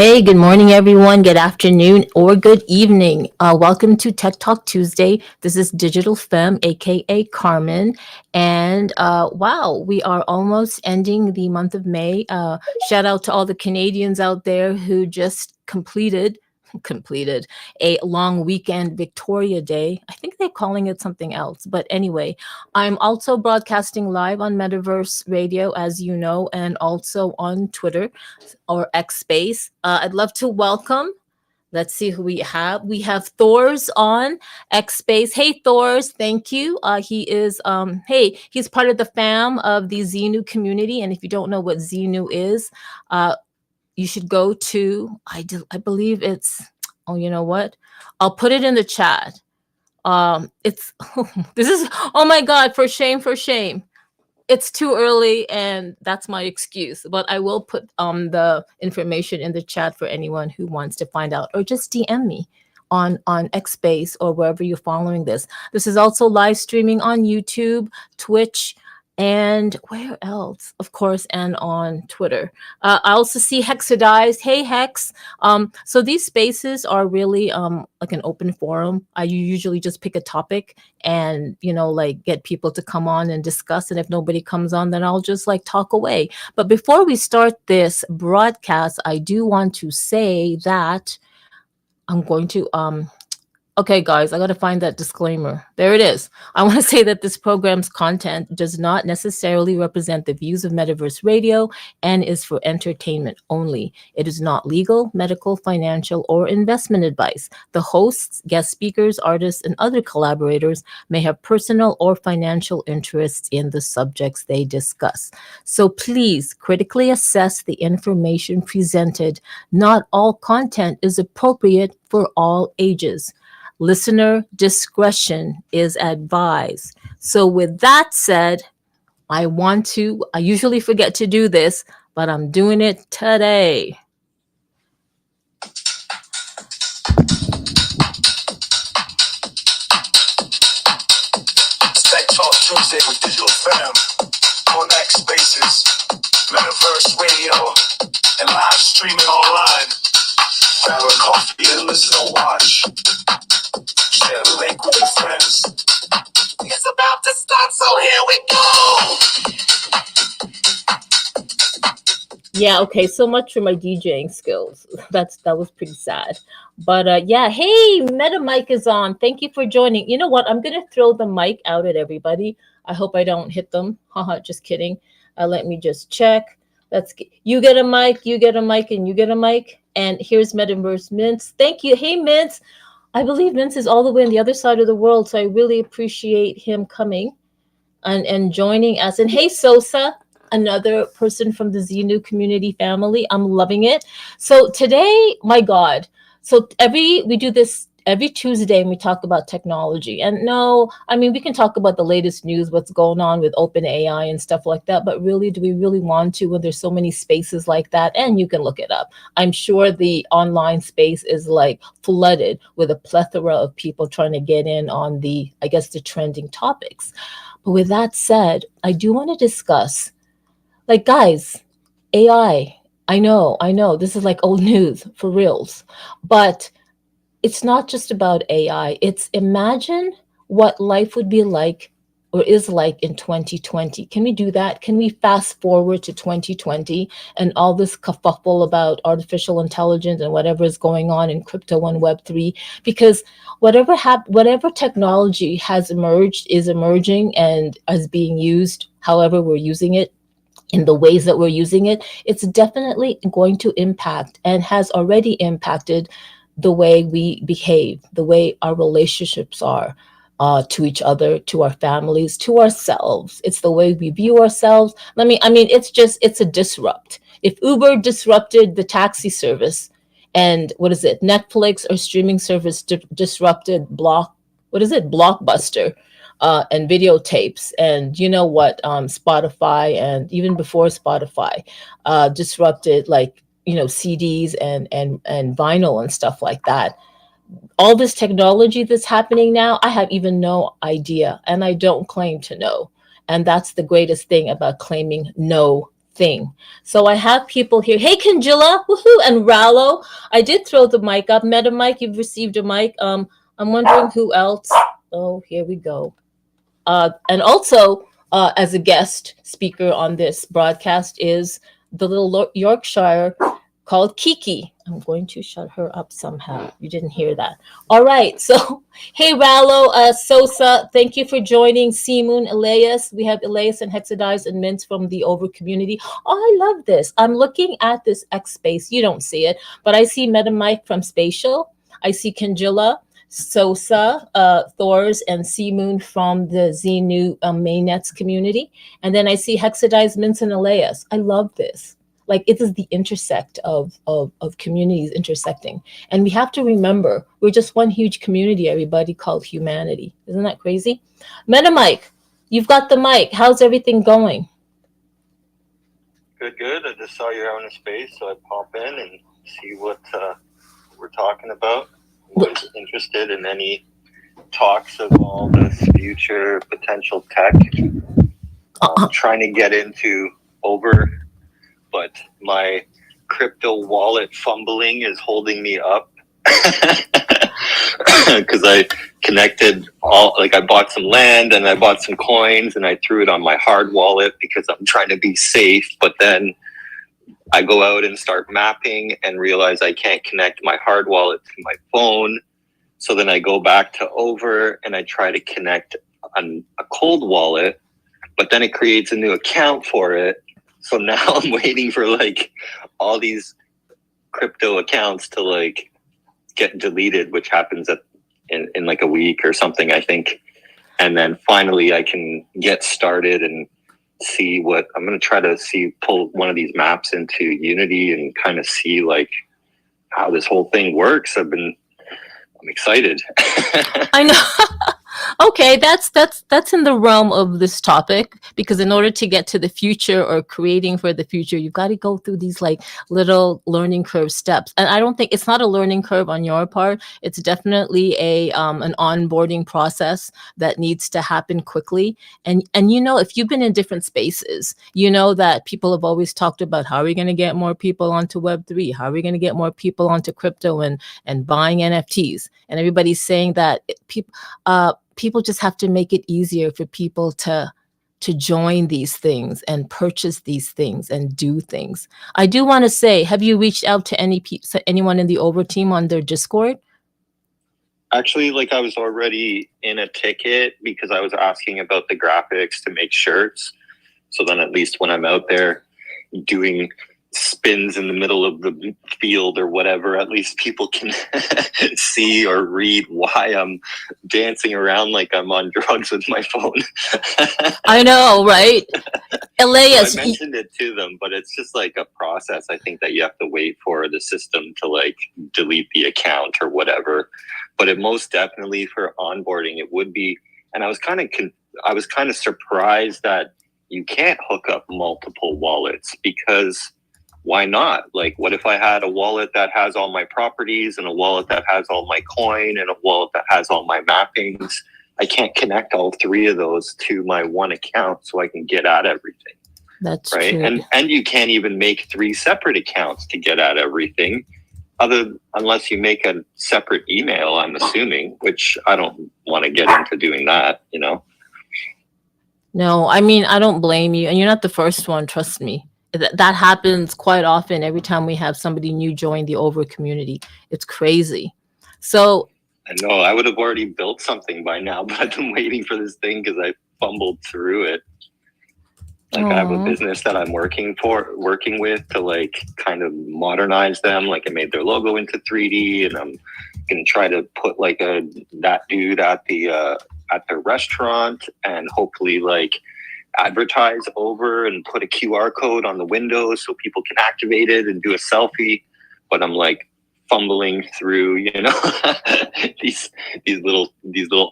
Hey, good morning, everyone. Good afternoon or good evening. Welcome to Tech Talk Tuesday. This is Digital Femme, aka Carmen. And wow, we are almost ending the month of May. Shout out to all the Canadians out there who just completed a long weekend Victoria Day. I think they're calling it something else. But anyway, I'm also broadcasting live on Metaverse Radio, as you know, and also on Twitter or X Space. I'd love to welcome. Let's see who we have. We have Thor's on X Space. Hey, Thor's, thank you. He's part of the fam of the Xenu community. And if you don't know what Xenu is, you should go to, I believe it's, oh, you know what? I'll put it in the chat. It's, this is, oh my God, for shame. It's too early and that's my excuse, but I will put the information in the chat for anyone who wants to find out, or just DM me on Xbase or wherever you're following this. This is also live streaming on YouTube, Twitch, and where else? Of course, and on Twitter. I also see Hexadize. Hey, Hex. So these spaces are really like an open forum. I usually just pick a topic and, like get people to come on and discuss. And if nobody comes on, then I'll just like talk away. But before we start this broadcast, I do want to say that I'm going to okay, guys, I got to find that disclaimer. There it is. I want to say that this program's content does not necessarily represent the views of Metaverse Radio and is for entertainment only. It is not legal, medical, financial, or investment advice. The hosts, guest speakers, artists, and other collaborators may have personal or financial interests in the subjects they discuss. So please critically assess the information presented. Not all content is appropriate for all ages. Listener discretion is advised. So with that said, I usually forget to do this, but I'm doing it today. Tech Talk Tuesday with Digital Femme on X Spaces, Metaverse Radio, and live streaming online. Grab a coffee and listen or watch. Share the link with your friends. It's about to start, so here we go. Yeah, okay, so much for my DJing skills. That was pretty sad. But yeah, hey, MetaMic is on. Thank you for joining. You know what? I'm going to throw the mic out at everybody. I hope I don't hit them. Haha, just kidding. Let me just check. You get a mic, and you get a mic. And here's Metaverse Mints. Thank you. Hey, Mints. I believe Vince is all the way on the other side of the world, so I really appreciate him coming and joining us. And hey, Sosa, another person from the Xenu community family. I'm loving it. So today, my God, so we do this every Tuesday and we talk about technology. And no, I mean, we can talk about the latest news, what's going on with OpenAI and stuff like that. But really, do we really want to when there's so many spaces like that? And you can look it up. I'm sure the online space is like flooded with a plethora of people trying to get in on the trending topics. But with that said, I do want to discuss, like, guys, AI. I know, this is like old news for reals. But it's not just about AI. It's imagine what life would be like or is like in 2020. Can we do that? Can we fast forward to 2020 and all this kerfuffle about artificial intelligence and whatever is going on in crypto and Web3? Because whatever technology has emerged is emerging and is being used, however we're using it, in the ways that we're using it, it's definitely going to impact and has already impacted the way we behave, the way our relationships are to each other, to our families, to ourselves. It's the way we view ourselves. It's a disrupt. If Uber disrupted the taxi service and Netflix or streaming service disrupted Blockbuster and videotapes, and Spotify, and even before Spotify disrupted CDs and vinyl and stuff like that. All this technology that's happening now, I have even no idea, and I don't claim to know. And that's the greatest thing about claiming no thing. So I have people here. Hey, Kangela, woohoo, and Rallo. I did throw the mic up. Meta mic, you've received a mic. I'm wondering who else. Oh, here we go. And also, as a guest speaker on this broadcast is the little Yorkshire called Kiki. I'm going to shut her up somehow. You didn't hear that. All right. So, hey, Rallo, Sosa, thank you for joining. Seamoon, Elias. We have Elias and Hexadize and Mints from the Over community. Oh, I love this. I'm looking at this X space. You don't see it, but I see MetaMike from Spatial. I see Kangela, Sosa, Thors, and Seamoon from the Xenu mainnets community. And then I see Hexadize, Mints, and Elias. I love this. Like, it is the intersect of communities intersecting. And we have to remember, we're just one huge community, everybody, called humanity. Isn't that crazy? MetaMike, you've got the mic. How's everything going? Good, good. I just saw you're out in space, so I pop in and see what we're talking about. Was interested in any talks of all this future potential tech. Trying to get into Over, but my crypto wallet fumbling is holding me up because I connected I bought some land and I bought some coins and I threw it on my hard wallet because I'm trying to be safe, but then I go out and start mapping and realize I can't connect my hard wallet to my phone. So then I go back to Over and I try to connect a cold wallet, but then it creates a new account for it. So now I'm waiting for all these crypto accounts to get deleted, which happens in a week or something, I think. And then finally I can get started and see what I'm going to try to pull one of these maps into Unity and kind of see how this whole thing works. I'm excited. I know. Okay, that's in the realm of this topic, because in order to get to the future or creating for the future, you've got to go through these little learning curve steps. And I don't think it's not a learning curve on your part. It's definitely an onboarding process that needs to happen quickly. And if you've been in different spaces, you know that people have always talked about how are we going to get more people onto Web3? How are we going to get more people onto crypto and buying NFTs? And everybody's saying that people just have to make it easier for people to join these things and purchase these things and do things. I do want to say, have you reached out to anyone in the Over team on their Discord? Actually, I was already in a ticket because I was asking about the graphics to make shirts. So then at least when I'm out there doing spins in the middle of the field or whatever, at least people can see or read why I'm dancing around like I'm on drugs with my phone. I know, right? Elias, so I mentioned it to them, but it's just a process. I think that you have to wait for the system to delete the account or whatever. But it most definitely for onboarding, it would be. And I was kind of surprised that you can't hook up multiple wallets, because why not? What if I had a wallet that has all my properties and a wallet that has all my coin and a wallet that has all my mappings? I can't connect all three of those to my one account so I can get at everything. That's right. True. And you can't even make 3 separate accounts to get at everything, unless you make a separate email, I'm assuming, which I don't want to get into doing that, No, I mean, I don't blame you. And you're not the first one, trust me. That happens quite often every time we have somebody new join the Over community. It's crazy. So I know I would have already built something by now, but I've been waiting for this thing because I fumbled through it. I have a business that I'm working with to kind of modernize them. I made their logo into 3D, and I'm gonna try to put that dude at their restaurant and hopefully advertise Over and put a QR code on the window so people can activate it and do a selfie. But I'm fumbling through, these little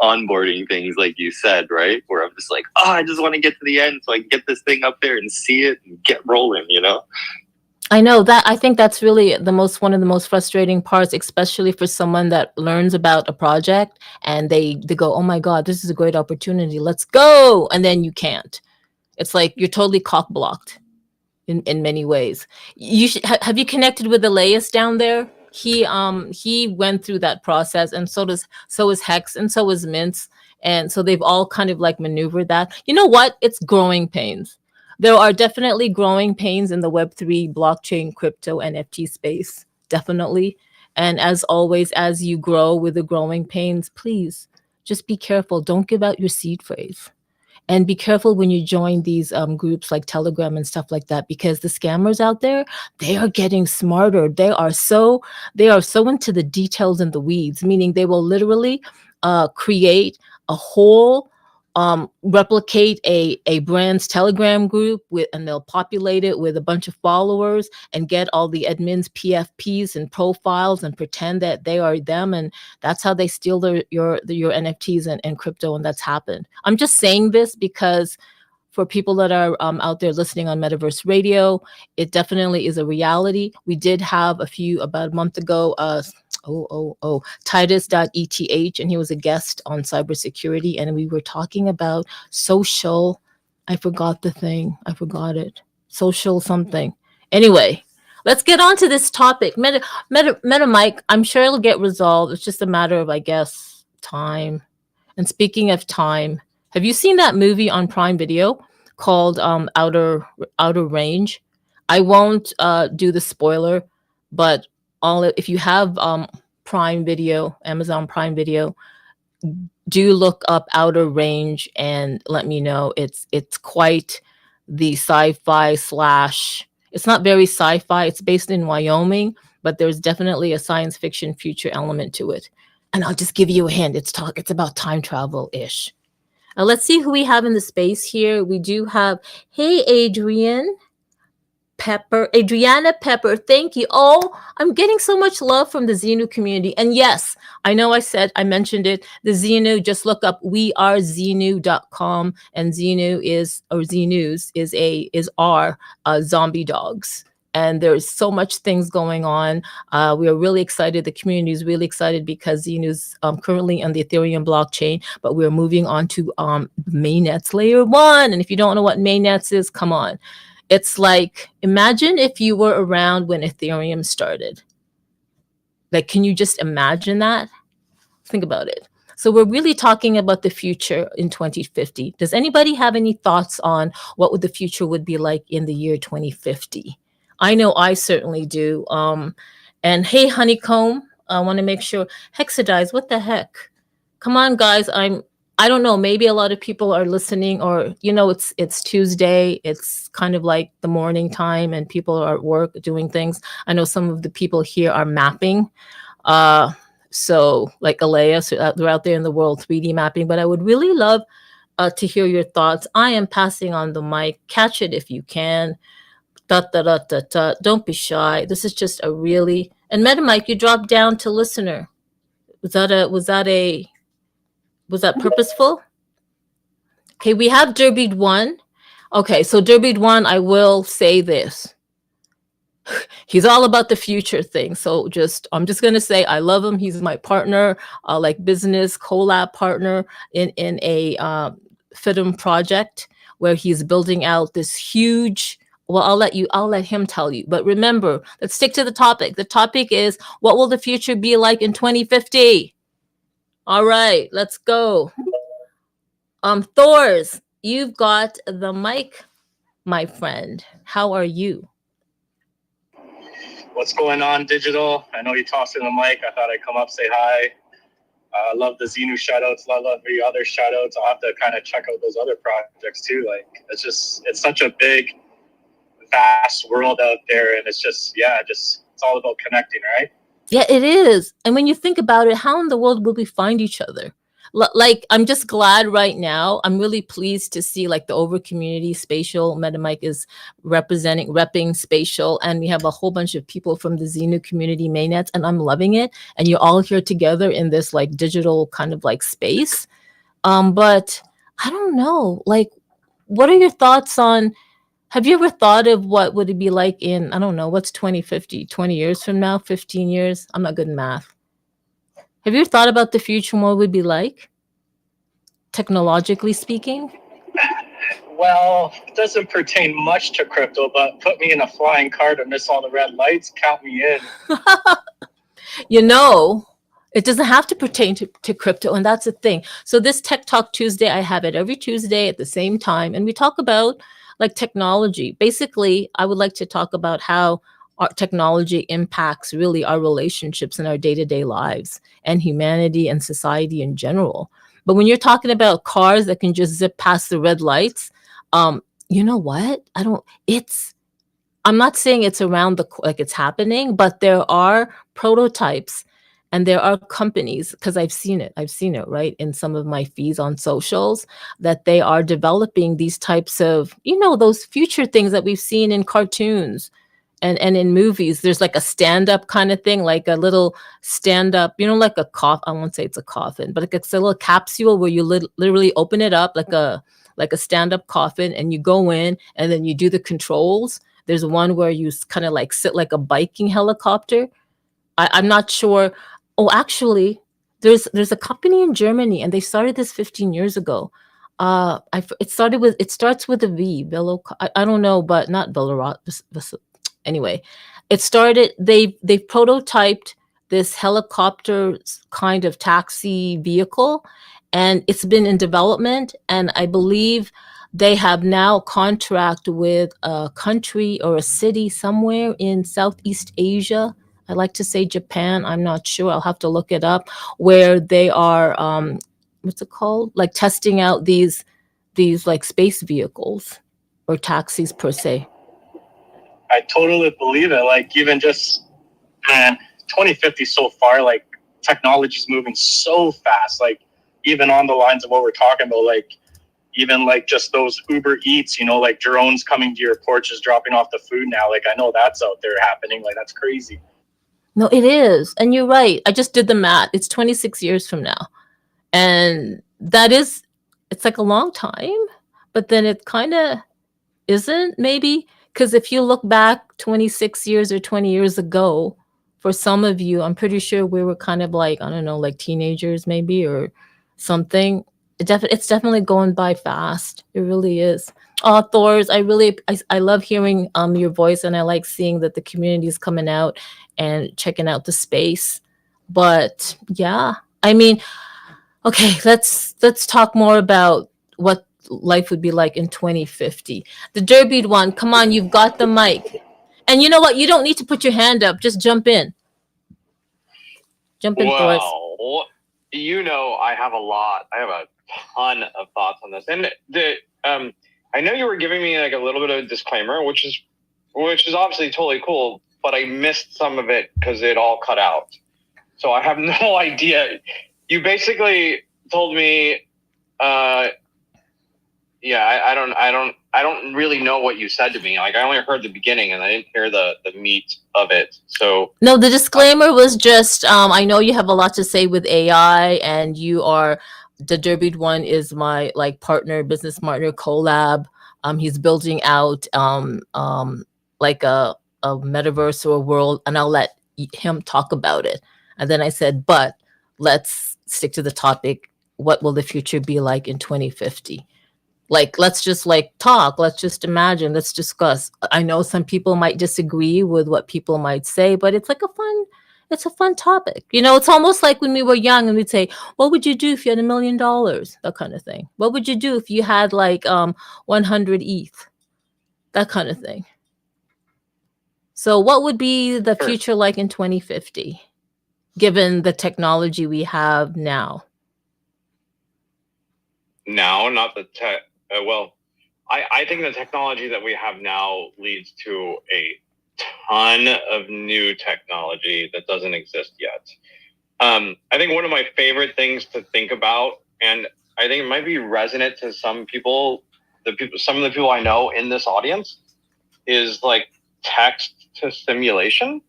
onboarding things, like you said, right? Where I'm just I just want to get to the end so I can get this thing up there and see it and get rolling, I know that. I think that's really one of the most frustrating parts, especially for someone that learns about a project and they go, oh my God, this is a great opportunity. Let's go. And then you can't. It's you're totally cock blocked. in many ways. You should have you connected with Elias down there? He went through that process, and so is Hex, and so is Mints, and so they've all kind of like maneuvered that. You know what? It's growing pains. There are definitely growing pains in the Web3 blockchain crypto NFT space, definitely. And as always, as you grow with the growing pains, please just be careful. Don't give out your seed phrase. And be careful when you join these groups like Telegram and stuff like that, because the scammers out there, they are getting smarter. They are so into the details and the weeds, meaning they will literally create a whole replicate a brand's Telegram group and they'll populate it with a bunch of followers and get all the admins PFPs and profiles and pretend that they are them, and that's how they steal your NFTs and crypto, and that's happened. I'm just saying this because for people that are out there listening on Metaverse Radio, it definitely is a reality. We did have about a month ago, Titus.eth, and he was a guest on cybersecurity, and we were talking about social. I forgot the thing. I forgot it. Social something. Anyway, let's get on to this topic. MetaMic, I'm sure it'll get resolved. It's just a matter of, I guess, time. And speaking of time, have you seen that movie on Prime Video called Outer Range? I won't do the spoiler, but if you have Prime Video, Amazon Prime Video, do look up Outer Range and let me know. It's quite the sci-fi slash. It's not very sci-fi. It's based in Wyoming, but there's definitely a science fiction future element to it. And I'll just give you a hint. It's about time travel ish. Now let's see who we have in the space here. We do have, hey, Adriana Pepper, thank you. Oh, I'm getting so much love from the Xenu community. And yes, I know I mentioned it. The Xenu, just look up wearexenu.com, and Xenus is our zombie dogs. And there's so much things going on. We are really excited. The community is really excited because Xenu's currently on the Ethereum blockchain, but we're moving on to mainnet's layer 1. And if you don't know what mainnets is, come on. It's like, imagine if you were around when Ethereum started. Like, can you just imagine that? Think about it. So we're really talking about the future in 2050. Does anybody have any thoughts on what the future would be like in the year 2050? I know I certainly do. And hey, Honeycomb, I want to make sure. Hexadize, what the heck? Come on, guys. I don't know, maybe a lot of people are listening, or, it's Tuesday. It's kind of like the morning time and people are at work doing things. I know some of the people here are mapping. So like Elias, they're out there in the world 3D mapping, but I would really love to hear your thoughts. I am passing on the mic. Catch it if you can. Don't be shy. This is just a really, and MetaMic, you dropped down to listener. Was that purposeful? Okay, we have Derbeed 1. Okay, so Derbeed 1, I will say this. He's all about the future thing. So I'm just going to say I love him. He's my partner, like business collab partner in a FIDM project where he's building out this huge, well, I'll let him tell you. But remember, let's stick to the topic. The topic is, what will the future be like in 2050? All right, let's go. Thors, you've got the mic, my friend. How are you? What's going on, Digital? I know you tossed in the mic. I thought I'd come up, say hi. I love the Xenu shoutouts. Love the other shoutouts. I'll have to kind of check out those other projects too. Like, it's such a big, vast world out there, and it's all about connecting, right? Yeah, it is. And when you think about it, how in the world will we find each other? Like, I'm just glad right now. I'm really pleased to see like the over community spatial. MetaMic is repping spatial, and we have a whole bunch of people from the Xenu community mainnets, and I'm loving it. And you're all here together in this like digital kind of like space. But I don't know, like, what are your thoughts on? Have you ever thought of what would it be like in, I don't know, what's 2050, 20 years from now, 15 years? I'm not good in math. Have you ever thought about the future and what it would be like, technologically speaking? Well, it doesn't pertain much to crypto, but put me in a flying car to miss all the red lights. Count me in. You know, it doesn't have to pertain to crypto, and that's the thing. So this Tech Talk Tuesday, I have it every Tuesday at the same time, and we talk about like technology. Basically, I would like to talk about how our technology impacts really our relationships in our day-to-day lives and humanity and society in general. But when you're talking about cars that can just zip past the red lights, you know what? I'm not saying it's around like it's happening, but there are prototypes and there are companies, because I've seen it. I've seen it, right, in some of my feeds on socials, that they are developing these types of, those future things that we've seen in cartoons and in movies. There's like a stand-up kind of thing, like a little stand-up, like a coffin. I won't say it's a coffin, but it's a little capsule where you literally open it up like a stand-up coffin, and you go in and then you do the controls. There's one where you kind of like sit like a biking helicopter. I'm not sure. Oh, actually, there's a company in Germany, and they started this 15 years ago. It starts with a V. I don't know, but not Velorot. Anyway, they've prototyped this helicopter kind of taxi vehicle, and it's been in development, and I believe they have now contract with a country or a city somewhere in Southeast Asia. I like to say Japan. I'm not sure. I'll have to look it up. Where they are, what's it called? Like testing out these like space vehicles or taxis per se. I totally believe it. Like even just, man, 2050 so far, like technology's moving so fast. Like even on the lines of what we're talking about, like even like just those Uber Eats, like drones coming to your porch, just dropping off the food now. Like I know that's out there happening. Like that's crazy. No, it is. And you're right. I just did the math. It's 26 years from now. And it's like a long time, but then it kind of isn't, maybe. Because if you look back 26 years or 20 years ago, for some of you, I'm pretty sure we were kind of like, I don't know, like teenagers maybe or something. It's definitely going by fast. It really is. Oh, Thors, I love hearing your voice, and I like seeing that the community is coming out and checking out the space. But yeah, I mean, okay, let's talk more about what life would be like in 2050. The Derby one, come on, you've got the mic. And you know what? You don't need to put your hand up. Just jump in. Jump in, Thors. Well, I have a ton of thoughts on this. And I know you were giving me like a little bit of a disclaimer, which is obviously totally cool, but I missed some of it because it all cut out. So I have no idea. You basically told me, I don't really know what you said to me. Like I only heard the beginning and I didn't hear the meat of it. So no, the disclaimer was just, I know you have a lot to say with AI, and the Derby one is my like business partner collab. He's building out like a metaverse or a world, and I'll let him talk about it. And then I said, but let's stick to the topic. What will the future be like in 2050? Like, let's just like talk. Let's just imagine. Let's discuss. I know some people might disagree with what people might say, but it's like it's a fun topic. It's almost like when we were young and we'd say, what would you do if you had $1 million? That kind of thing. What would you do if you had like 100 ETH? That kind of thing. So what would be the future like in 2050, given the technology we have now? Now, not the tech. I think the technology that we have now leads to a ton of new technology that doesn't exist yet. I think one of my favorite things to think about, and I think it might be resonant to some people, some of the people I know in this audience, is like text to simulation.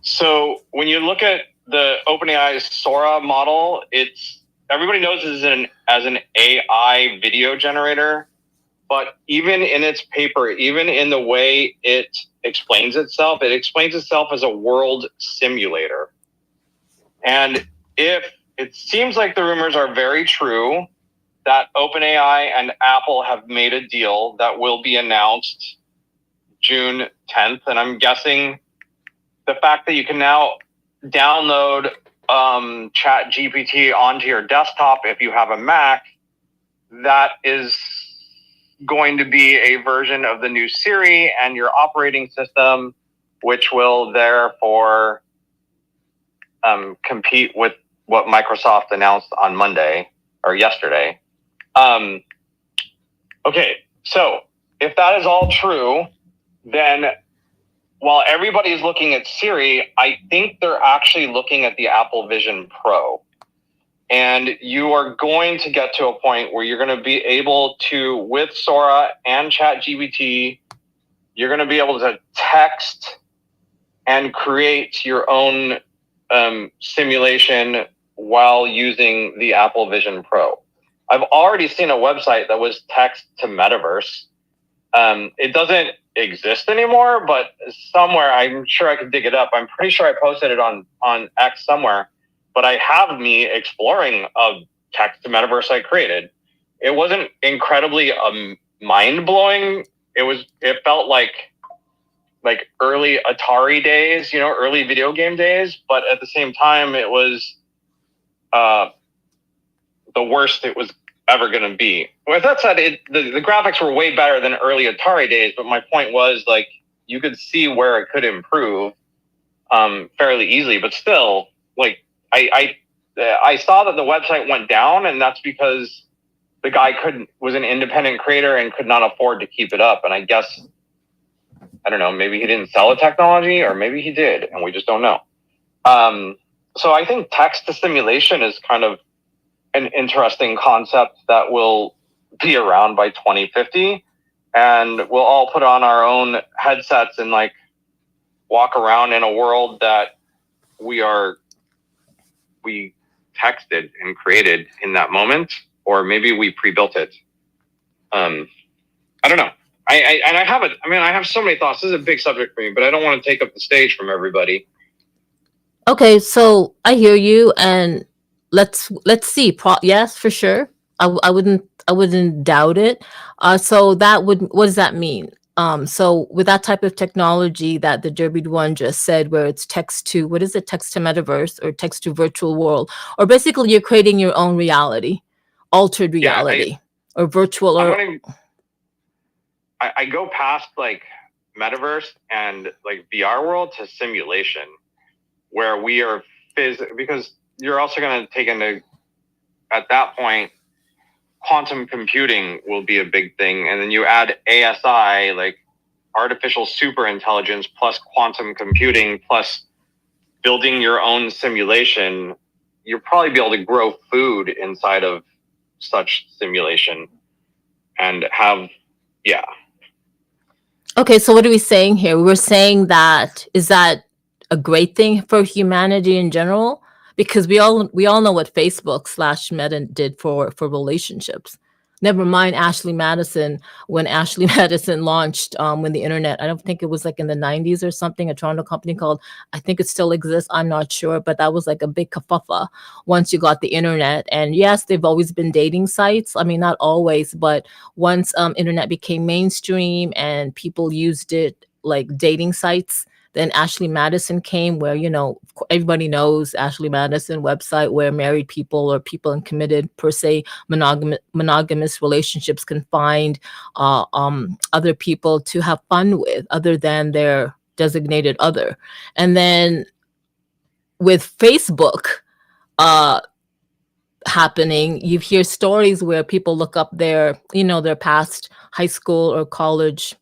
So when you look at the OpenAI Sora model, everybody knows it as an AI video generator, but even in its paper, even in the way it explains itself as a world simulator. And if it seems like the rumors are very true that OpenAI and Apple have made a deal that will be announced June 10th. And I'm guessing the fact that you can now download Chat GPT onto your desktop if you have a Mac, that is going to be a version of the new Siri and your operating system, which will therefore compete with what Microsoft announced on Monday or yesterday. Okay, so if that is all true, then while everybody is looking at Siri, I think they're actually looking at the Apple Vision Pro. And you are going to get to a point where you're going to be able to, with Sora and ChatGPT, you're going to be able to text and create your own simulation while using the Apple Vision Pro. I've already seen a website that was text to Metaverse. It doesn't exist anymore, but somewhere, I'm sure I could dig it up. I'm pretty sure I posted it on X somewhere, but I have me exploring a text to Metaverse I created. It wasn't incredibly mind-blowing. It felt like early Atari days, early video game days, but at the same time, it was the worst it was ever going to be. With that said, the graphics were way better than early Atari days, but my point was, like, you could see where it could improve fairly easily, but still, like, I saw that the website went down, and that's because the guy was an independent creator and could not afford to keep it up. And I guess, I don't know, maybe he didn't sell the technology, or maybe he did, and we just don't know. So I think text to simulation is kind of an interesting concept that will be around by 2050, and we'll all put on our own headsets and like walk around in a world that we texted and created in that moment, or maybe we pre-built it. I don't know. I have so many thoughts. This is a big subject for me, but I don't want to take up the stage from everybody. Okay, so I hear you, and let's see. Yes, for sure. I wouldn't doubt it. So what does that mean? So with that type of technology that the Derby one just said, where it's text to metaverse or text to virtual world, or basically you're creating your own reality, altered reality, or virtual, or I go past like metaverse and like VR world to simulation, where we are because you're also going to take into, at that point, quantum computing will be a big thing. And then you add ASI, like artificial super intelligence, plus quantum computing, plus building your own simulation. You'll probably be able to grow food inside of such simulation and have, Okay, so what are we saying here? We're saying that, is that a great thing for humanity in general? Because we all know what Facebook/Meta did for relationships. Never mind Ashley Madison. When Ashley Madison launched, when the internet, I don't think it was like in the 90s or something, a Toronto company called, I think it still exists, I'm not sure, but that was like a big kerfuffle once you got the internet. And yes, they've always been dating sites. I mean, not always, but once internet became mainstream and people used it like dating sites, then Ashley Madison came, where, everybody knows Ashley Madison website, where married people or people in committed, per se, monogamous relationships can find other people to have fun with other than their designated other. And then with Facebook happening, you hear stories where people look up their past high school or college,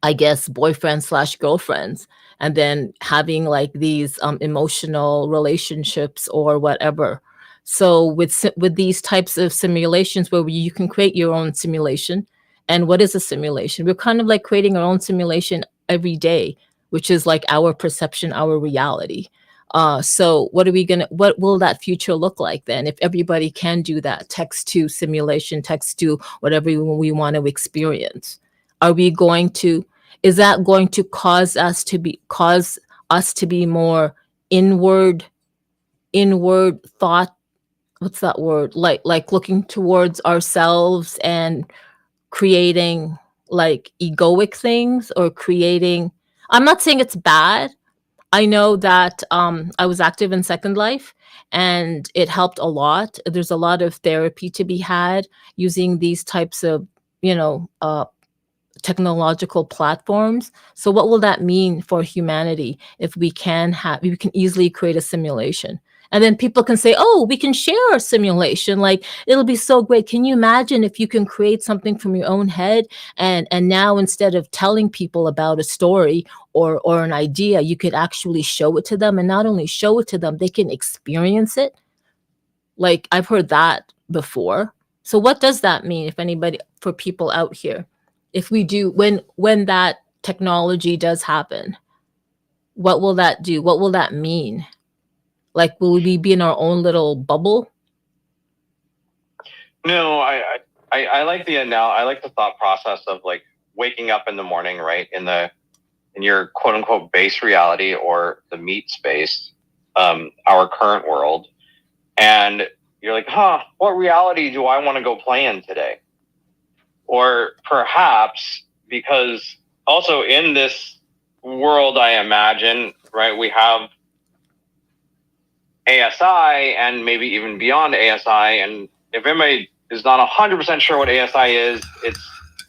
I guess, boyfriends/girlfriends, and then having like these emotional relationships or whatever. So with these types of simulations, where you can create your own simulation. And what is a simulation? We're kind of like creating our own simulation every day, which is like our perception, our reality. So what will that future look like then, if everybody can do that text to simulation, text to whatever we want to experience? Is that going to cause us to be more inward thought, what's that word? Like looking towards ourselves and creating like egoic things or creating. I'm not saying it's bad. I know that I was active in Second Life and it helped a lot. There's a lot of therapy to be had using these types of, you know, technological platforms. So what will that mean for humanity if we can easily create a simulation? And then people can say, "Oh, we can share our simulation. Like it'll be so great." Can you imagine if you can create something from your own head and now instead of telling people about a story or an idea, you could actually show it to them, and not only show it to them, they can experience it. Like I've heard that before. So what does that mean if anybody for people out here? If we do when that technology does happen, what will that do? What will that mean? Like will we be in our own little bubble? No, I like I like the thought process of like waking up in the morning, right? In your quote unquote base reality or the meat space, our current world. And you're like, what reality do I want to go play in today? Or perhaps because also in this world, I imagine, right, we have ASI and maybe even beyond ASI. And if anybody is not 100% sure what ASI is, it's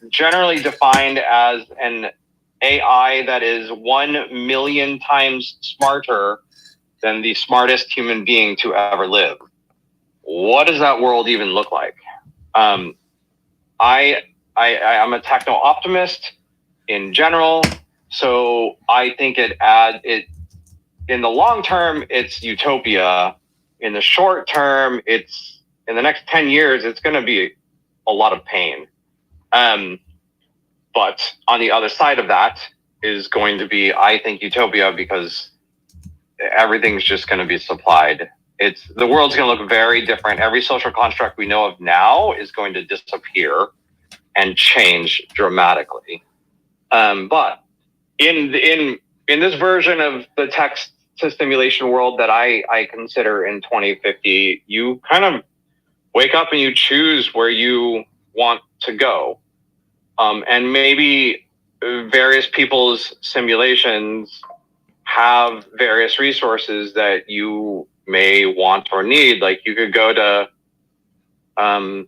generally defined as an AI that is 1 million times smarter than the smartest human being to ever live. What does that world even look like? I'm a techno optimist in general, so I think it in the long term it's utopia. In the short term, it's in the next 10 years it's going to be a lot of pain. But on the other side of that is going to be, I think, utopia, because everything's just going to be supplied. The world's going to look very different. Every social construct we know of now is going to disappear and change dramatically. But in this version of the text to simulation world that I consider in 2050, you kind of wake up and you choose where you want to go. And maybe various people's simulations have various resources that you may want or need. Like you could go to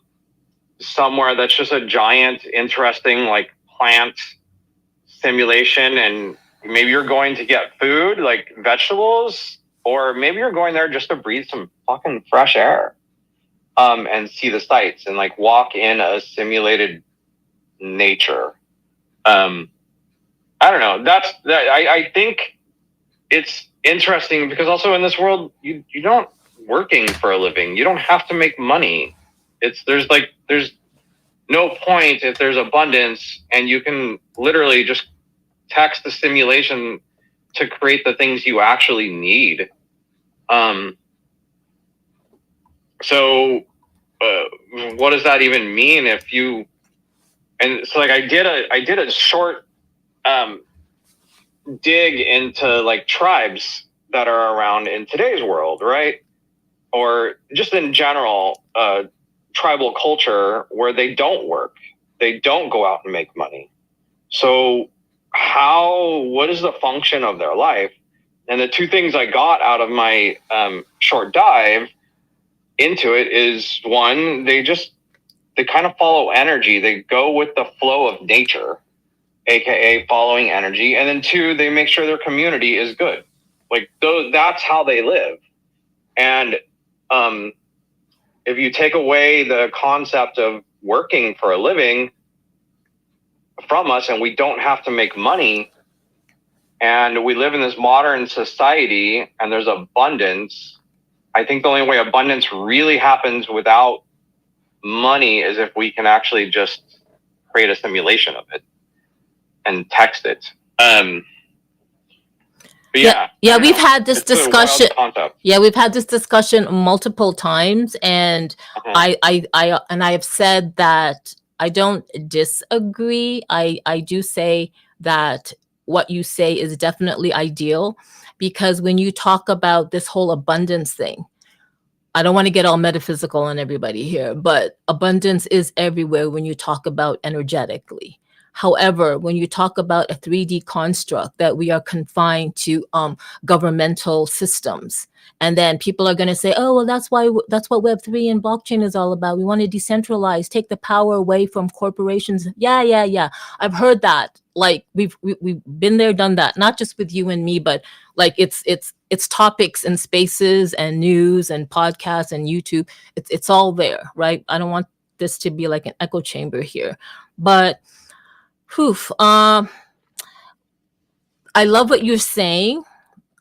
somewhere that's just a giant, interesting, like plant simulation, and maybe you're going to get food, like vegetables, or maybe you're going there just to breathe some fucking fresh air, and see the sights and like walk in a simulated nature. I don't know. I think it's interesting because also in this world, you don't working for a living. You don't have to make money. There's no point if there's abundance and you can literally just text the simulation to create the things you actually need. So what does that even mean if you, and so like I did a short dig into like tribes that are around in today's world, right? Or just in general, tribal culture where they don't work, they don't go out and make money. So what is the function of their life? And the two things I got out of my short dive into it is, one, they kind of follow energy. They go with the flow of nature, aka following energy. And then two, they make sure their community is good. Like that's how they live. And if you take away the concept of working for a living from us, and we don't have to make money, and we live in this modern society and there's abundance, I think the only way abundance really happens without money is if we can actually just create a simulation of it and text it. Yeah, we've had this discussion. Yeah, we've had this discussion multiple times, and I have said that I don't disagree. I do say that what you say is definitely ideal, because when you talk about this whole abundance thing, I don't want to get all metaphysical on everybody here, but abundance is everywhere when you talk about energetically. However, when you talk about a 3D construct that we are confined to governmental systems, and then people are going to say, "Oh, well, that's what Web3 and blockchain is all about. We want to decentralize, take the power away from corporations." Yeah. I've heard that. Like we've been there, done that. Not just with you and me, but like it's topics and spaces and news and podcasts and YouTube. It's all there, right? I don't want this to be like an echo chamber here, but whew, I love what you're saying.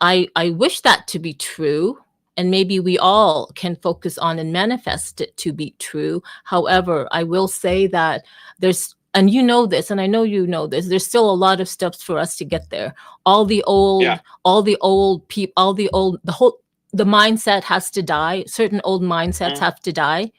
I wish that to be true, and maybe we all can focus on and manifest it to be true. However, I will say that there's, and you know this, and I know you know this, there's still a lot of steps for us to get there. All the old people, the mindset has to die. Certain old mindsets have to die.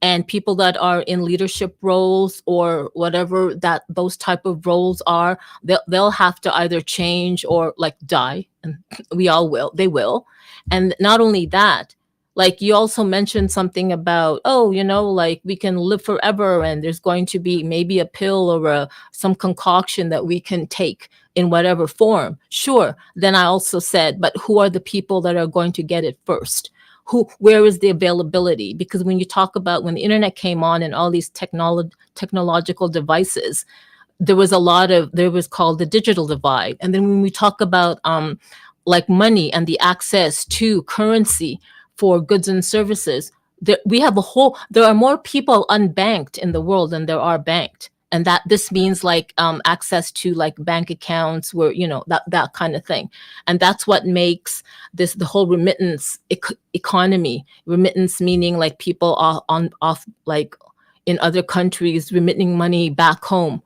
And people that are in leadership roles or whatever that those type of roles are, they'll have to either change or like die. And we all will, they will. And not only that, like you also mentioned something about, oh, like we can live forever and there's going to be maybe a pill or some concoction that we can take in whatever form. Sure. Then I also said, but who are the people that are going to get it first? Where is the availability? Because when you talk about when the internet came on and all these technological devices, there was called the digital divide. And then when we talk about like money and the access to currency for goods and services, there are more people unbanked in the world than there are banked. And that this means like access to like bank accounts where, that kind of thing. And that's what makes the whole remittance economy, remittance meaning like people off like in other countries remitting money back home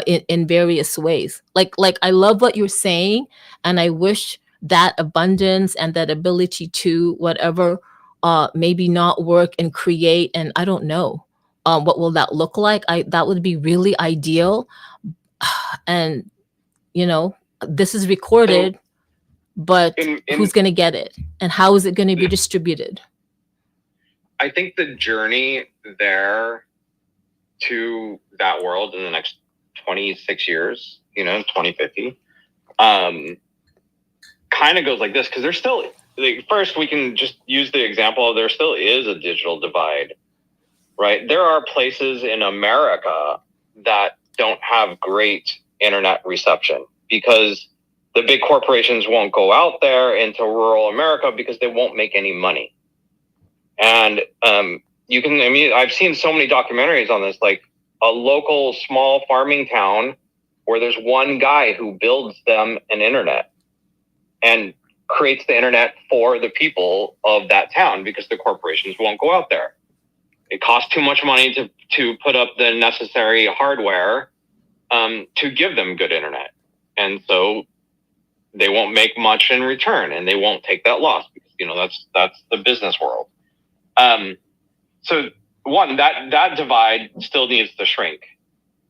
in various ways. Like I love what you're saying. And I wish that abundance and that ability to whatever maybe not work and create, and I don't know. What will that look like? That would be really ideal. And, this is recorded, but who's going to get it? And how is it going to be distributed? I think the journey there to that world in the next 26 years, 2050, kind of goes like this. Because there's still, first we can just use the example of there still is a digital divide. Right. There are places in America that don't have great internet reception because the big corporations won't go out there into rural America because they won't make any money. And I've seen so many documentaries on this, like a local small farming town where there's one guy who builds them an internet and creates the internet for the people of that town because the corporations won't go out there. It costs too much money to put up the necessary hardware to give them good internet. And so they won't make much in return and they won't take that loss because, that's the business world. So one, that divide still needs to shrink.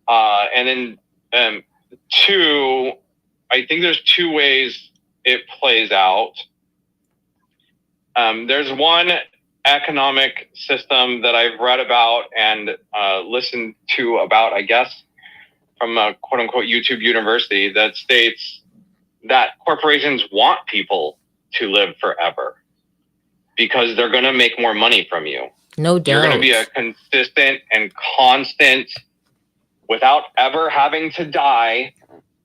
And then two, I think there's two ways it plays out. There's one economic system that I've read about and listened to about, I guess, from a quote unquote YouTube university that states that corporations want people to live forever because they're going to make more money from you. No doubt. You're going to be a consistent and constant without ever having to die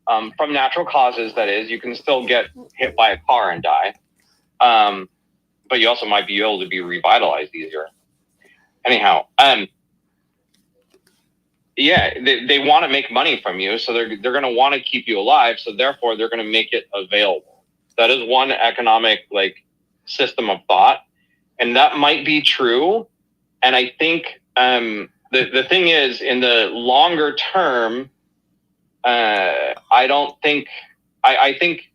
from natural causes. That is, you can still get hit by a car and die. But you also might be able to be revitalized easier. Anyhow, they want to make money from you, so they're going to want to keep you alive. So therefore, they're going to make it available. That is one economic system of thought, and that might be true. And I think the thing is, in the longer term, I think.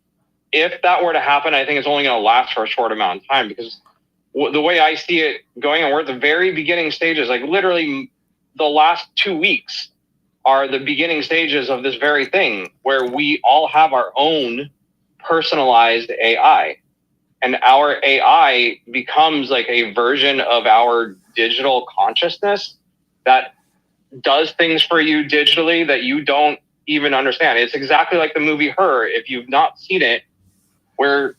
If that were to happen, I think it's only going to last for a short amount of time because the way I see it going, and we're at the very beginning stages, like literally the last 2 weeks are the beginning stages of this very thing where we all have our own personalized AI. and our AI becomes like a version of our digital consciousness that does things for you digitally that you don't even understand. It's exactly like the movie Her, if you've not seen it, where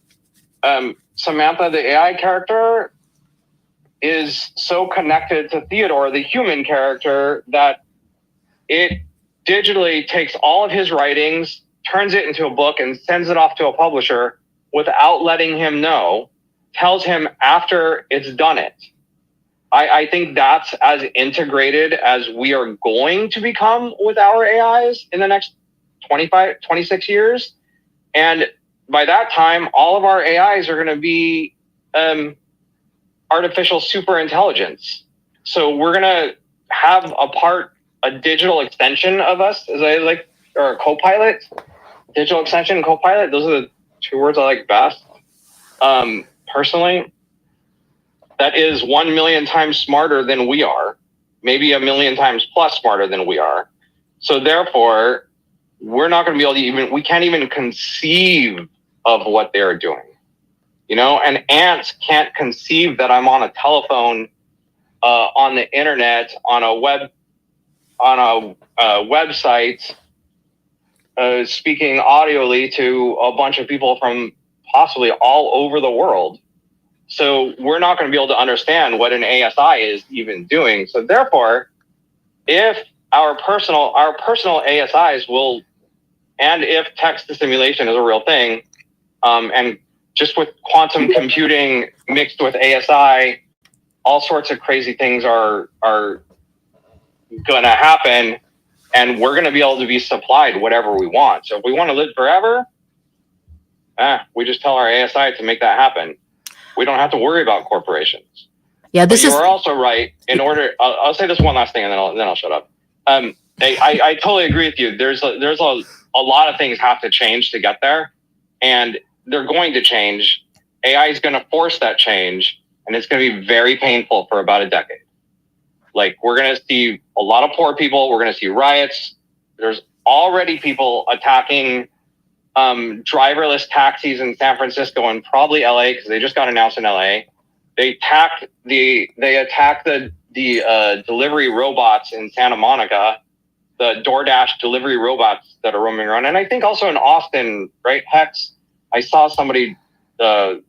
Samantha, the AI character, is so connected to Theodore, the human character, that it digitally takes all of his writings, turns it into a book, and sends it off to a publisher without letting him know, tells him after it's done it. I think that's as integrated as we are going to become with our AIs in the next 26 years. And by that time, all of our AIs are going to be artificial super intelligence. So we're going to have a digital extension of us, as I like, or a co-pilot, digital extension and co-pilot. Those are the two words I like best. Personally, that is 1 million times smarter than we are, maybe 1 million times plus smarter than we are. So therefore, we're not going to be able to we can't even conceive of what they're doing. You know, and ants can't conceive that I'm on a telephone, on the internet, on a website, speaking audibly to a bunch of people from possibly all over the world. So we're not going to be able to understand what an ASI is even doing. So therefore, if our personal ASIs will, and if text to simulation is a real thing, and just with quantum computing mixed with ASI, all sorts of crazy things are going to happen, and we're going to be able to be supplied whatever we want. So if we want to live forever, we just tell our ASI to make that happen. We don't have to worry about corporations. Yeah, this but is. You are also right. In order, I'll say this one last thing, and then I'll shut up. I totally agree with you. There's a lot of things have to change to get there, and they're going to change. AI is going to force that change, and it's going to be very painful for about a decade. Like, we're going to see a lot of poor people. We're going to see riots. There's already people attacking driverless taxis in San Francisco and probably LA, because they just got announced in LA. They attack the delivery robots in Santa Monica, the DoorDash delivery robots that are roaming around. And I think also in Austin, right, Hex? I saw somebody post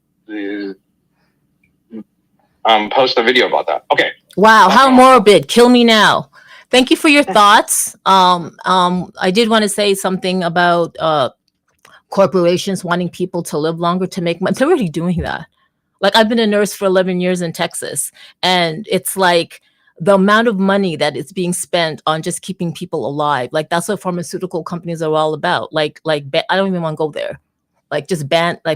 a video about that. Okay. Wow, how morbid. Kill me now. Thank you for your thoughts. I did want to say something about corporations wanting people to live longer to make money. They're already doing that. Like, I've been a nurse for 11 years in Texas, and it's like the amount of money that is being spent on just keeping people alive. Like, that's what pharmaceutical companies are all about. Like I don't even want to go there. Like, just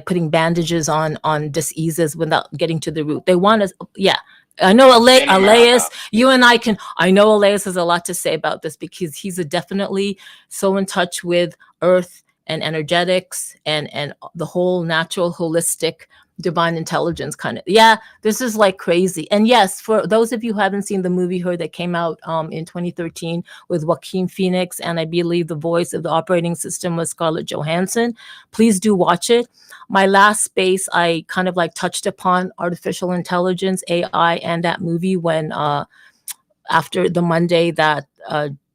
putting bandages on diseases without getting to the root. They want us. Yeah. I know Elias, I know Elias has a lot to say about this, because he's definitely so in touch with earth and energetics and the whole natural, holistic, divine intelligence kind of. Yeah, this is like crazy. And yes, for those of you who haven't seen the movie Her that came out in 2013 with Joaquin Phoenix, and I believe the voice of the operating system was Scarlett Johansson, please do watch it. My last space, I kind of like touched upon artificial intelligence, AI, and that movie when after the Monday that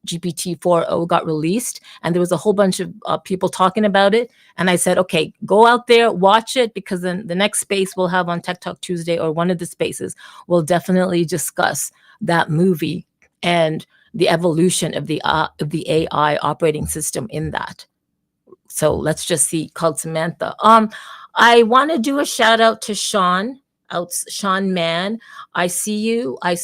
GPT 4.0 got released, and there was a whole bunch of people talking about it. And I said, okay, go out there, watch it, because then the next space we'll have on Tech Talk Tuesday, or one of the spaces, will definitely discuss that movie and the evolution of the AI operating system in that. So let's just see, called Samantha. I want to do a shout out to Sean Mann. I see you. I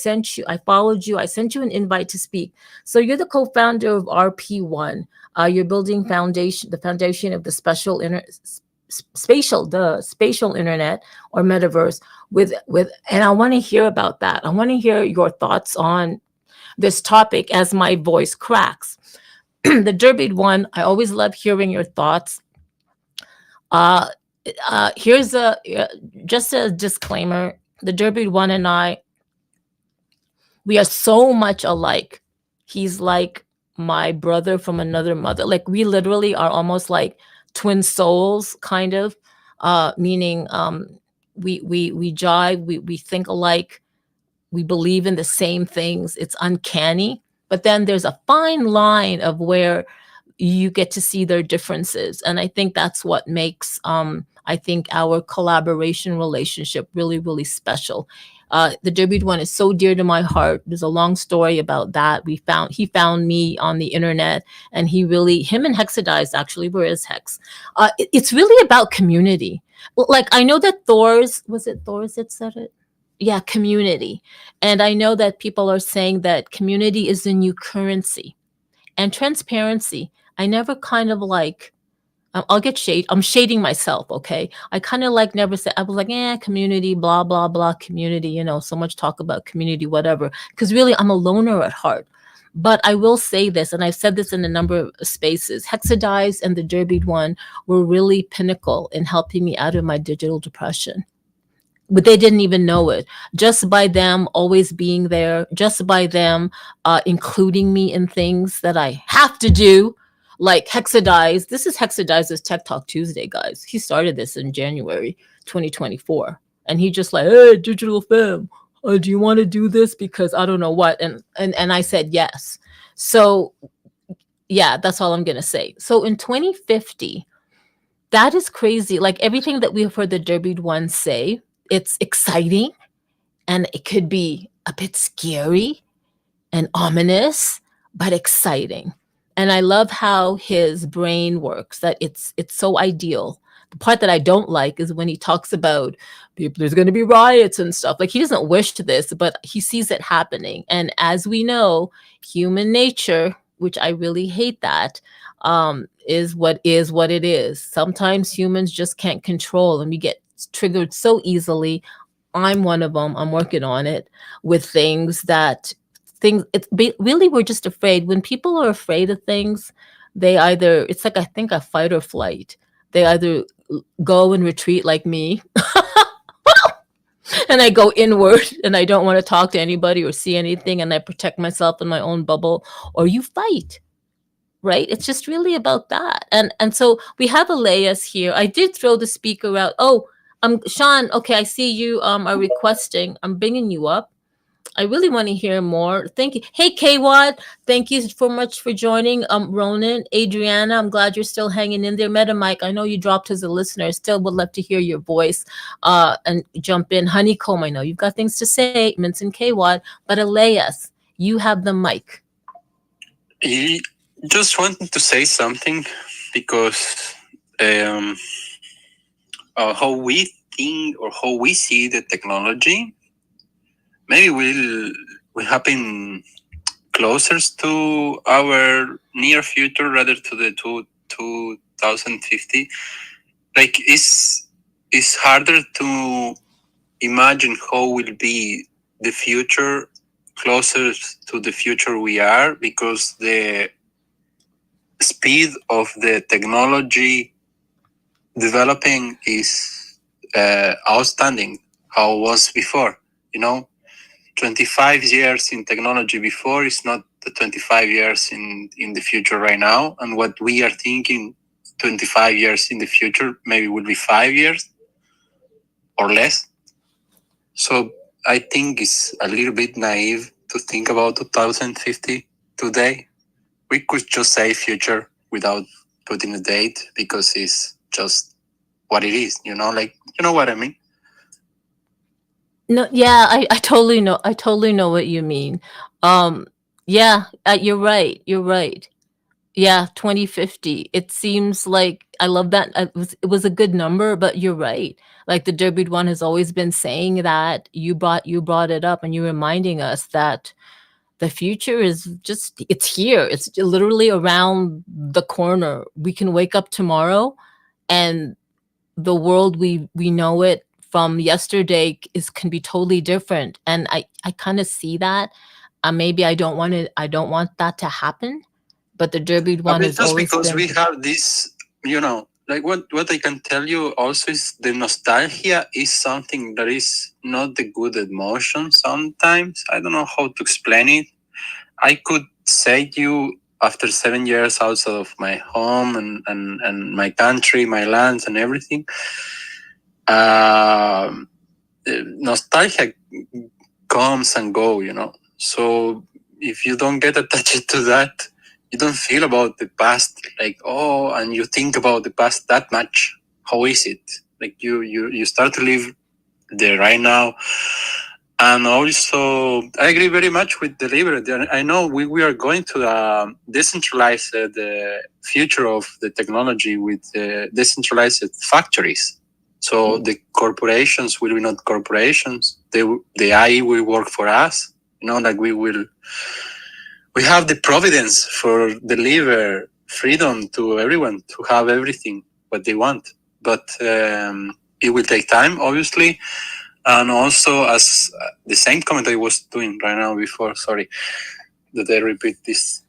followed you. I sent you an invite to speak. So you're the co-founder of RP1. You're building the foundation of the spatial internet, or metaverse and I want to hear about that. I want to hear your thoughts on this topic as my voice cracks. The Derby one, I always love hearing your thoughts. Here's just a disclaimer. The Derby one and I, we are so much alike. He's like my brother from another mother. Like, we literally are almost like twin souls, kind of, meaning we jive, we think alike, we believe in the same things. It's uncanny. But then there's a fine line of where you get to see their differences. And I think that's what makes I think our collaboration relationship really, really special. The Derby one is so dear to my heart. There's a long story about that. He found me on the internet, and him and Hexadize actually, where is Hex? It's really about community. Like, I know that was it Thor's that said it? Yeah, community. And I know that people are saying that community is the new currency, and transparency. I never kind of like, I'll get shade. I'm shading myself. Okay. I kind of like never said, I was like, community, blah, blah, blah, community, so much talk about community, whatever. Cause really I'm a loner at heart. But I will say this, and I've said this in a number of spaces, Hexadize and the Derby one were really pinnacle in helping me out of my digital depression. But they didn't even know it. Just by them always being there, just by them including me in things that I have to do, like Hexadize. This is Hexadize's Tech Talk Tuesday, guys. He started this in January 2024. And he just like, hey, Digital Femme, do you want to do this? Because I don't know what. And I said yes. So yeah, that's all I'm going to say. So in 2050, that is crazy. Like everything that we've heard the Derby one say, it's exciting, and it could be a bit scary and ominous, but exciting. And I love how his brain works, that it's so ideal. The part that I don't like is when he talks about people, there's going to be riots and stuff. Like, he doesn't wish this, but he sees it happening. And as we know, human nature, which I really hate that, is what it is. Sometimes humans just can't control, and we get triggered so easily. I'm one of them. I'm working on it with things. Really, we're just afraid. When people are afraid of things, it's like, I think, a fight or flight. They either go and retreat like me, and I go inward and I don't want to talk to anybody or see anything, and I protect myself in my own bubble, or you fight. Right? It's just really about that. And so we have Elias here. I did throw the speaker out. Oh, Sean, okay, I see you are requesting. I'm bringing you up. I really want to hear more. Thank you. Hey, Kwad, thank you so much for joining. Ronan, Adriana, I'm glad you're still hanging in there. Mike, I know you dropped as a listener. Still would love to hear your voice and jump in. Honeycomb, I know you've got things to say. Minson, Kwad, but Elias, you have the mic. I just wanted to say something, because how we think or how we see the technology maybe will happen closer to our near future rather to the 2050. Like, it's harder to imagine how will be the future closer to the future we are, because the speed of the technology developing is outstanding how it was before. 25 years in technology before is not the 25 years in the future right now. And what we are thinking 25 years in the future maybe will be 5 years or less. So I think it's a little bit naive to think about 2050 today. We could just say future without putting a date, because it's just what it is, like, you know what I mean? No, yeah, I totally know. I totally know what you mean. Yeah, you're right. You're right. Yeah, 2050. It seems like, I love that. It was a good number, but you're right. Like, the Derby one has always been saying that. You brought it up, and you're reminding us that the future is it's here. It's literally around the corner. We can wake up tomorrow, and the world we know it from yesterday can be totally different. And I kind of see that. Maybe I don't want that to happen. But the Derby one is just always because been... we have this, like what I can tell you also is the nostalgia is something that is not the good emotion sometimes. I don't know how to explain it. I could say to you, after 7 years outside of my home and my country, my lands and everything, nostalgia comes and go, you know. So if you don't get attached to that, you don't feel about the past, like, oh, and you think about the past that much. How is it? Like you start to live there right now. And also, I agree very much with the liberty. I know we are going to decentralize the future of the technology with decentralized factories. So the corporations will be not corporations. The AI will work for us. You know, like we have the providence for deliver freedom to everyone to have everything what they want. But it will take time, obviously. And also, as the same comment I was doing right now before, sorry that I repeat this.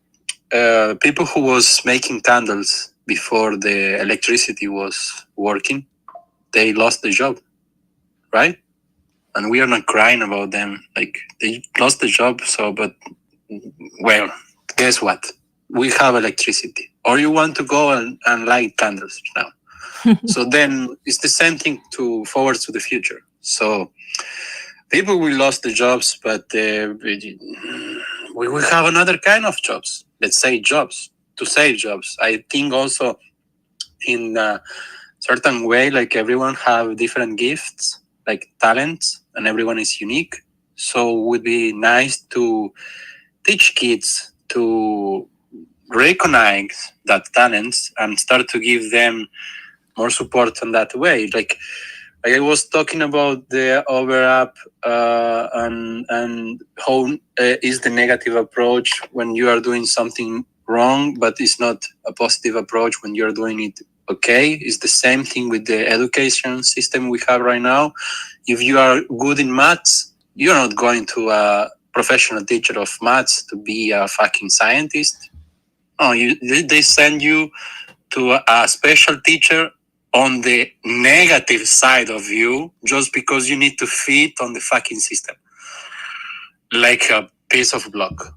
People who was making candles before the electricity was working, they lost the job, right? And we are not crying about them. Like, they lost the job, so, but, well, guess what? We have electricity. Or you want to go and light candles now. So then it's the same thing to forward to the future. So people will lose the jobs, but we will have another kind of jobs. Let's say jobs, to save jobs. I think also in a certain way, like everyone have different gifts, like talents, and everyone is unique. So it would be nice to teach kids to recognize that talents and start to give them more support in that way. Like I was talking about the overlap and how is the negative approach when you are doing something wrong, but it's not a positive approach when you're doing it okay. It's the same thing with the education system we have right now. If you are good in maths, you're not going to a professional teacher of maths to be a fucking scientist. No, they send you to a special teacher on the negative side of you just because you need to fit on the fucking system like a piece of block.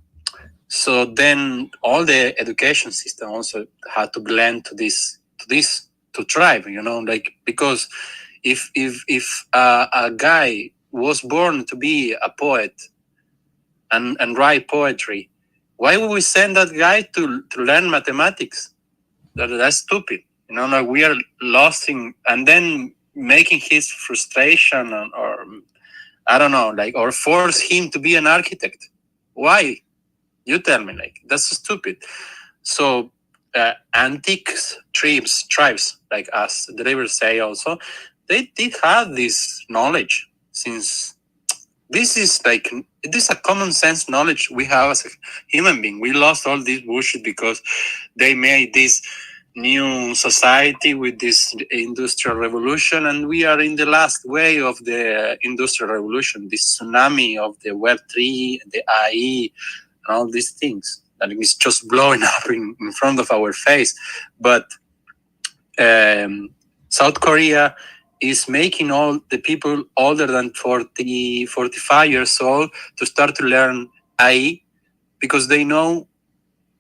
So then all the education system also had to blend to this to thrive, you know, like, because if a guy was born to be a poet and write poetry, why would we send that guy to learn mathematics? That's stupid. You know, like we are losing and then making his frustration or I don't know, like, or force him to be an architect. Why? You tell me, like, that's stupid. So antique tribes like us, the rivers say also, they did have this knowledge since this is like, this is a common sense knowledge we have as a human being. We lost all this bullshit because they made this new society with this industrial revolution, and we are in the last wave of the industrial revolution, this tsunami of the Web3, the AI, and all these things that is just blowing up in front of our face. But South Korea is making all the people older than 40, 45 years old to start to learn AI because they know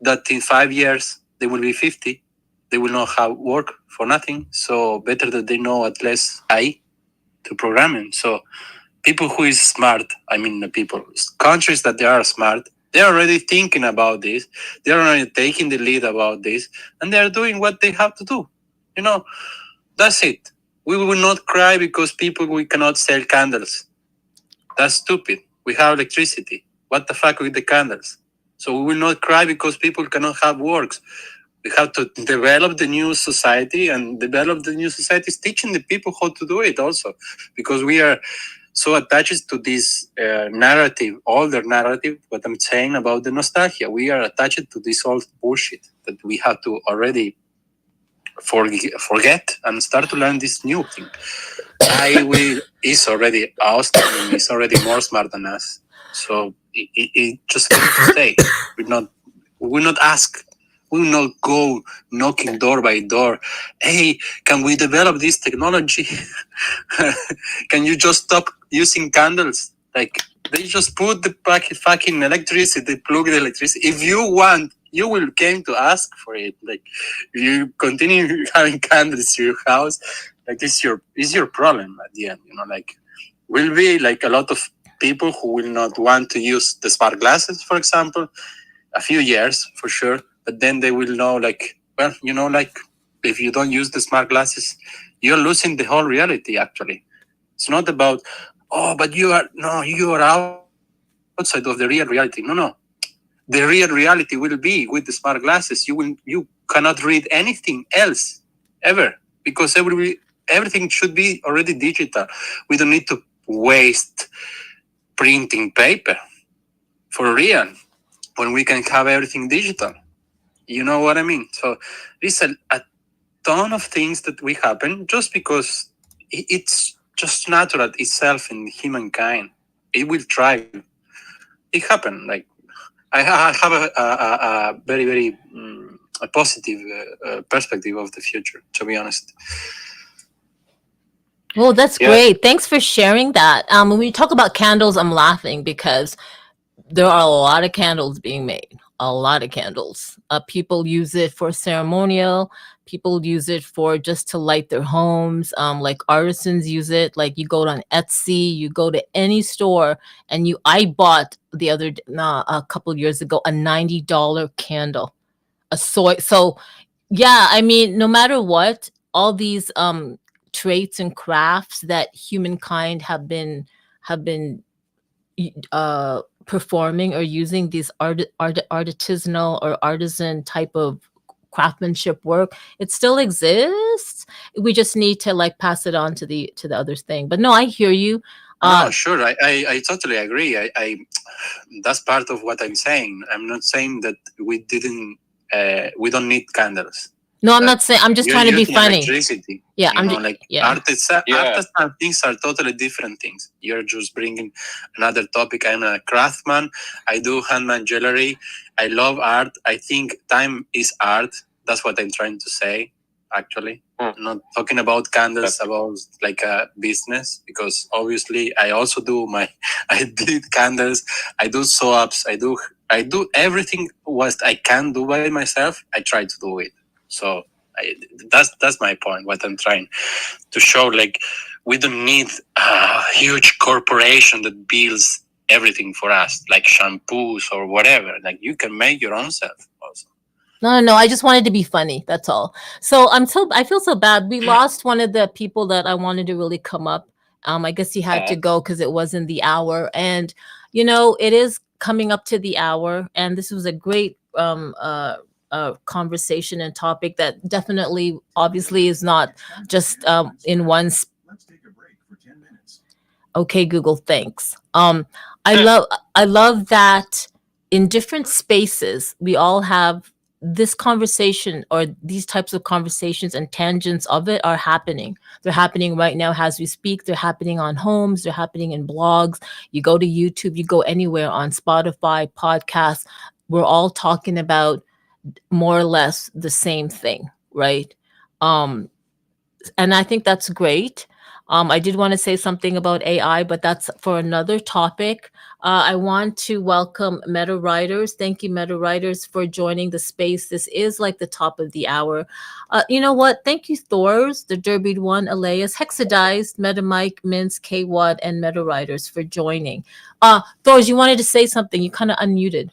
that in 5 years they will be 50. They will not have work for nothing. So better that they know at least AI to programming. So people who is smart, I mean the people, countries that they are smart, they're already thinking about this. They're already taking the lead about this. And they're doing what they have to do. You know, that's it. We will not cry because we cannot sell candles. That's stupid. We have electricity. What the fuck with the candles? So we will not cry because people cannot have works. We have to develop the new society, and develop the new society is teaching the people how to do it also, because we are so attached to this narrative, older narrative, what I'm saying about the nostalgia. We are attached to this old bullshit that we have to already forget and start to learn this new thing. Is already awesome and is already more smart than us. So it just came to stay. We will not ask. We will not go knocking door by door. Hey, can we develop this technology? Can you just stop using candles? Like, they just put the fucking electricity, they plug the electricity. If you want, you will came to ask for it. Like, you continue having candles in your house, Like it's your problem at the end. Like will be like a lot of people who will not want to use the smart glasses, for example, a few years for sure. But then they will know, like, well, like if you don't use the smart glasses, you're losing the whole reality. Actually, it's not about but you are outside of the real reality. No. The real reality will be with the smart glasses. You cannot read anything else ever because everything should be already digital. We don't need to waste printing paper for real when we can have everything digital. You know what I mean? So there's a ton of things that will happen just because it's just natural itself in humankind. It will thrive. It happened. Like I have a very, very a positive perspective of the future, to be honest. Well, that's Yeah. great. Thanks for sharing that. When we talk about candles, I'm laughing because there are a lot of candles being made. A lot of candles. People use it for ceremonial. People use it for just to light their homes. Like artisans use it. Like you go on Etsy, you go to any store, and I bought a couple years ago a $90 candle, a soy. So yeah, I mean, no matter what, all these traits and crafts that humankind have been performing or using these artisanal or artisan type of craftsmanship work, it still exists. We just need to like pass it on to the other thing. But no, I hear you. No, sure. I totally agree. I that's part of what I'm saying. I'm not saying that we don't need candles. No, I'm not saying. I'm just trying to be using funny. electricity. Yeah, Yeah. Artisan things are totally different things. You're just bringing another topic. I'm a craftsman. I do handmade jewelry. I love art. I think time is art. That's what I'm trying to say. Actually, I'm not talking about candles, about like a business, because obviously I also do I did candles. I do sew-ups. I do everything what I can do by myself. I try to do it. So that's my point. What I'm trying to show, like, we don't need a huge corporation that builds everything for us, like shampoos or whatever. Like you can make your own self also. No. I just wanted to be funny. That's all. So I feel so bad. We lost one of the people that I wanted to really come up. I guess he had to go because it wasn't the hour. And it is coming up to the hour. And this was a great conversation and topic that definitely, obviously, is not just in one. Let's take a break for 10 minutes. Okay, Google, thanks. I love that in different spaces we all have this conversation, or these types of conversations and tangents of it are happening. They're happening right now as we speak. They're happening on homes. They're happening in blogs. You go to YouTube, you go anywhere, on Spotify, podcasts. We're all talking about more or less the same thing, right? And I think that's great. I did want to say something about AI, but that's for another topic. I want to welcome Meta Writers. Thank you, Meta Writers, for joining the space. This is like the top of the hour. You know what? Thank you, Thors, the Derby One, Elias, Hexadized, Meta Mike, Mince, K-Wad, and Meta Writers for joining. Thors, you wanted to say something. You kind of unmuted.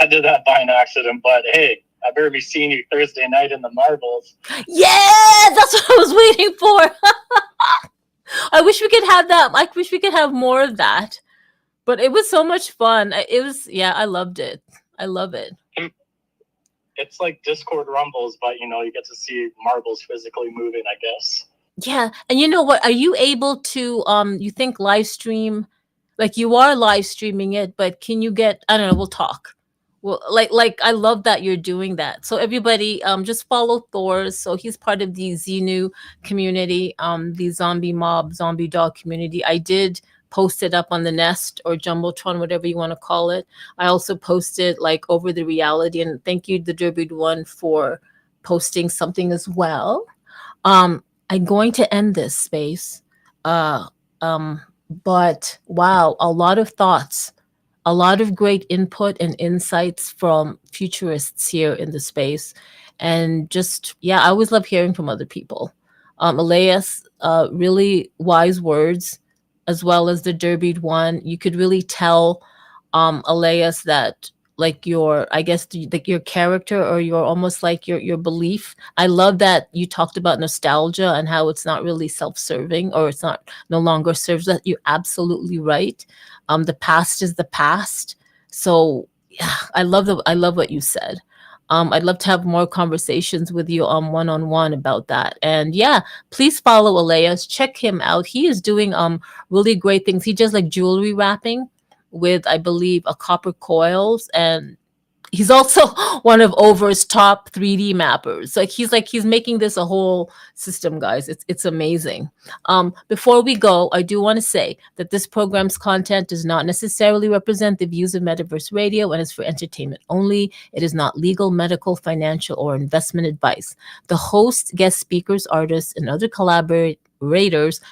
I did that by an accident, but hey, I better be seeing you Thursday night in the Marbles. Yeah, that's what I was waiting for. I wish we could have that. I wish we could have more of that. But it was so much fun. I loved it. I love it. It's like Discord rumbles, but you get to see marbles physically moving, I guess. Yeah, and you know what? Are you able to you think live stream? Like you are live streaming it, but can you get? I don't know. We'll talk. Well, like I love that you're doing that. So everybody, just follow Thors. So he's part of the Xenu community, the zombie dog community. I did post it up on the Nest or Jumbotron, whatever you want to call it. I also posted like Over the Reality, and thank you, the Derby One, for posting something as well. I'm going to end this space, but wow, a lot of thoughts. A lot of great input and insights from futurists here in the space. And just, yeah, I always love hearing from other people. Elias, really wise words, as well as the Derby one. You could really tell, Elias, that like your, I guess, like your character, or your almost like your belief. I love that you talked about nostalgia and how it's not really self-serving, or it's not no longer serves that. You're absolutely right. The past is the past. So yeah, I love what you said. I'd love to have more conversations with you one-on-one about that. And yeah, please follow Elias. Check him out. He is doing really great things. He does like jewelry wrapping with, I believe, a copper coils, and he's also one of Over's top 3D mappers. Like he's making this a whole system, guys. It's amazing. Before we go, I do want to say that this program's content does not necessarily represent the views of Metaverse Radio and is for entertainment only. It is not legal, medical, financial, or investment advice. The hosts, guest speakers, artists, and other collaborators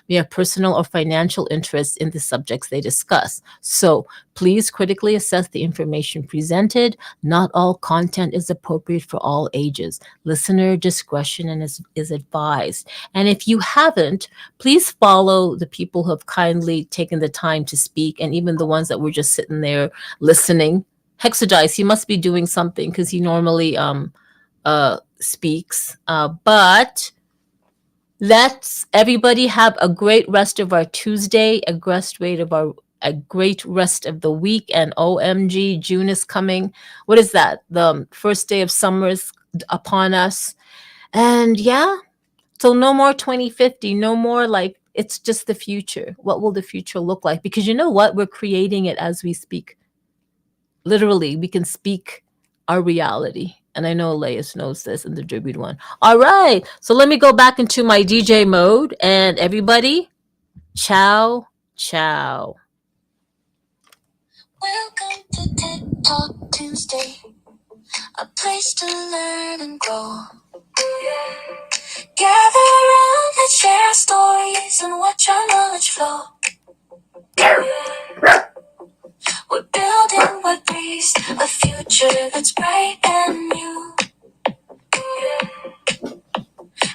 may have personal or financial interests in the subjects they discuss. So please critically assess the information presented. Not all content is appropriate for all ages. Listener discretion is advised. And if you haven't, please follow the people who have kindly taken the time to speak, and even the ones that were just sitting there listening. Hexadice, he must be doing something because he normally speaks. But let's everybody have a great rest of our Tuesday, a great rest of the week. And OMG, June is coming. What is that? The first day of summer is upon us. And yeah, so no more 2050, no more like it's just the future. What will the future look like? Because you know what? We're creating it as we speak. Literally, we can speak our reality. And I know Elias knows this in the Derby one. All right. So let me go back into my DJ mode. And everybody, ciao, ciao. Welcome to Tech Talk Tuesday, a place to learn and grow. Gather around, let's share our stories and watch our knowledge flow. We're building what breathes, a future that's bright and new.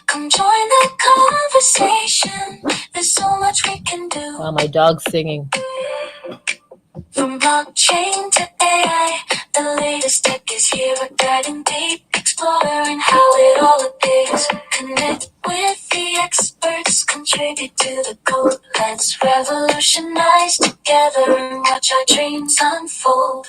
Come join the conversation, there's so much we can do. Wow, my dog's singing. From blockchain to AI, the latest tech is here. We're diving deep, exploring how it all appears. Connect with the experts, contribute to the code. Let's revolutionize together and watch our dreams unfold.